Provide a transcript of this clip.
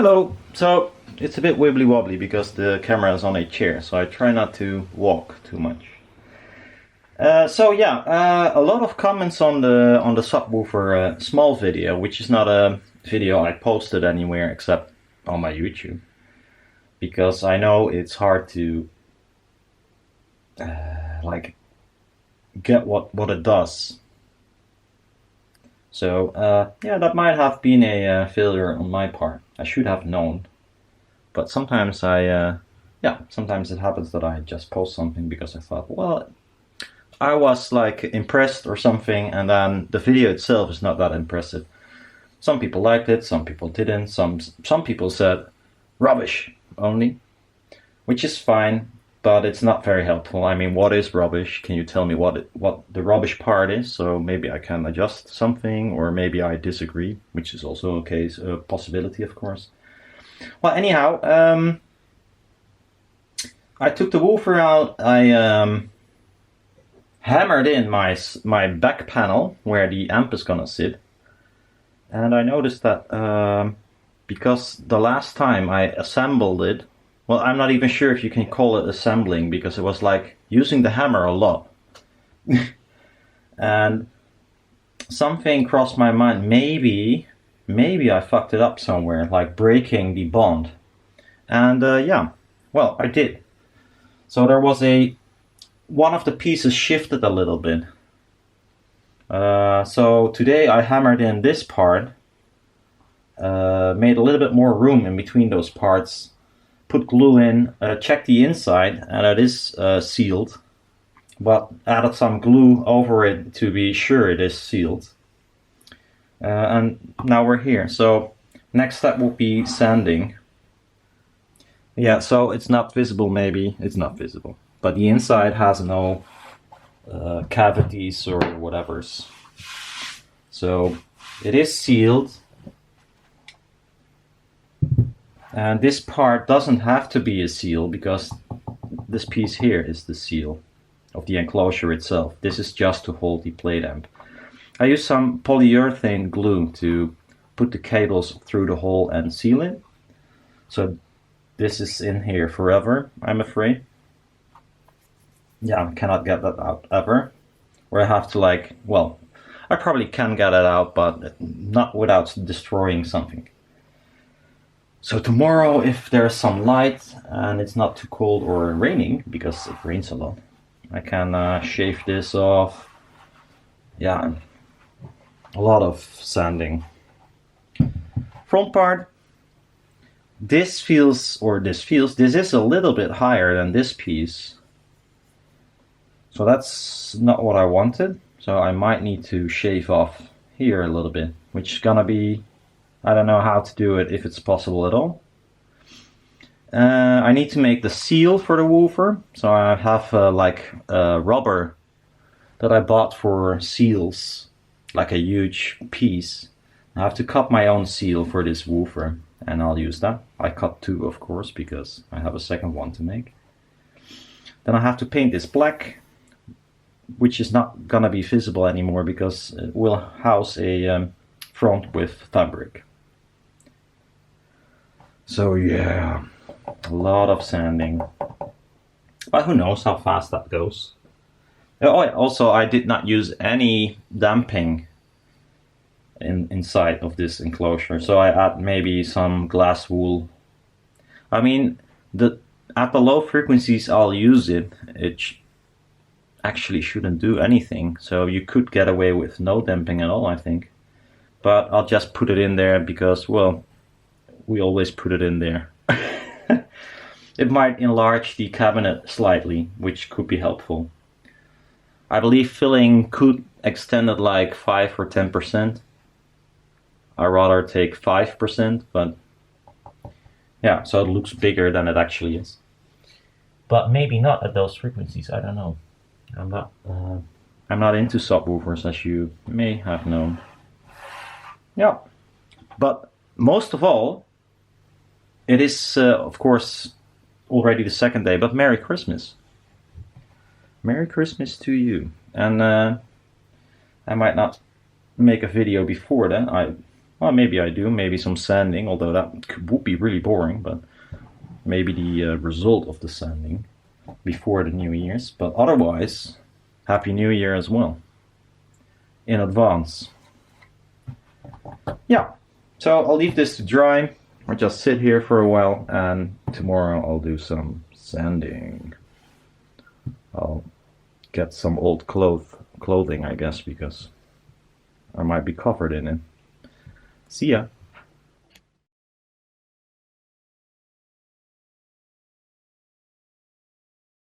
Hello. So it's a bit wibbly wobbly because the camera is on a chair, so I try not to walk too much. A lot of comments on the subwoofer small video, which is not a video I posted anywhere except on my YouTube, because I know it's hard to like get what it does. So yeah, that might have been a failure on my part. I should have known, but sometimes sometimes it happens that I just post something because I thought, well, I was like impressed or something, and then the video itself is not that impressive. Some people liked it, some people didn't. Some people said rubbish only, which is fine, but it's not very helpful. I mean, what is rubbish? Can you tell me what the rubbish part is? So maybe I can adjust something, or maybe I disagree, which is also a possibility, of course. Well, anyhow, I took the woofer out. I hammered in my back panel where the amp is gonna sit, and I noticed that because the last time I assembled it, well, I'm not even sure if you can call it assembling, because it was like using the hammer a lot. And something crossed my mind, maybe I fucked it up somewhere, like breaking the bond. And yeah, well, I did. So there was one of the pieces shifted a little bit. So today I hammered in this part, made a little bit more room in between those parts, put glue in, checked the inside, and it is sealed, but added some glue over it to be sure it is sealed. And now we're here. So next step will be sanding. Yeah, so it's not visible, maybe. It's not visible. But the inside has no cavities or whatevers. So it is sealed. And this part doesn't have to be a seal, because this piece here is the seal of the enclosure itself. This is just to hold the plate amp. I use some polyurethane glue to put the cables through the hole and seal it. So this is in here forever, I'm afraid. Yeah, I cannot get that out ever. Or I have to well, I probably can get it out, but not without destroying something. So tomorrow, if there's some light and it's not too cold or raining, because it rains a lot, I can shave this off. Yeah, a lot of sanding. Front part. This is a little bit higher than this piece. So that's not what I wanted. So I might need to shave off here a little bit, which is gonna be, I don't know how to do it, if it's possible at all. I need to make the seal for the woofer. So I have rubber that I bought for seals, like a huge piece. I have to cut my own seal for this woofer, and I'll use that. I cut two, of course, because I have a second one to make. Then I have to paint this black, which is not gonna be visible anymore because it will house a front with fabric. So yeah, a lot of sanding. But who knows how fast that goes. Oh, also I did not use any damping inside of this enclosure, so I add maybe some glass wool. I mean, at the low frequencies I'll use it. It actually shouldn't do anything, so you could get away with no damping at all, I think. But I'll just put it in there because, well, we always put it in there. It might enlarge the cabinet slightly, which could be helpful. I believe filling could extend it like 5 or 10%. I'd rather take 5%, but yeah, so it looks bigger than it actually is. But maybe not at those frequencies, I don't know. I'm not into subwoofers, as you may have known. Yeah, but most of all, it is of course already the second day, but Merry Christmas. Merry Christmas to you. And I might not make a video before then. Well, maybe I do. Maybe some sanding, although that would be really boring, but maybe the result of the sanding before the New Year's. But otherwise, Happy New Year as well. In advance. Yeah, so I'll leave this to dry, or just sit here for a while, and tomorrow I'll do some sanding. I'll get some old clothing, I guess, because I might be covered in it. See ya.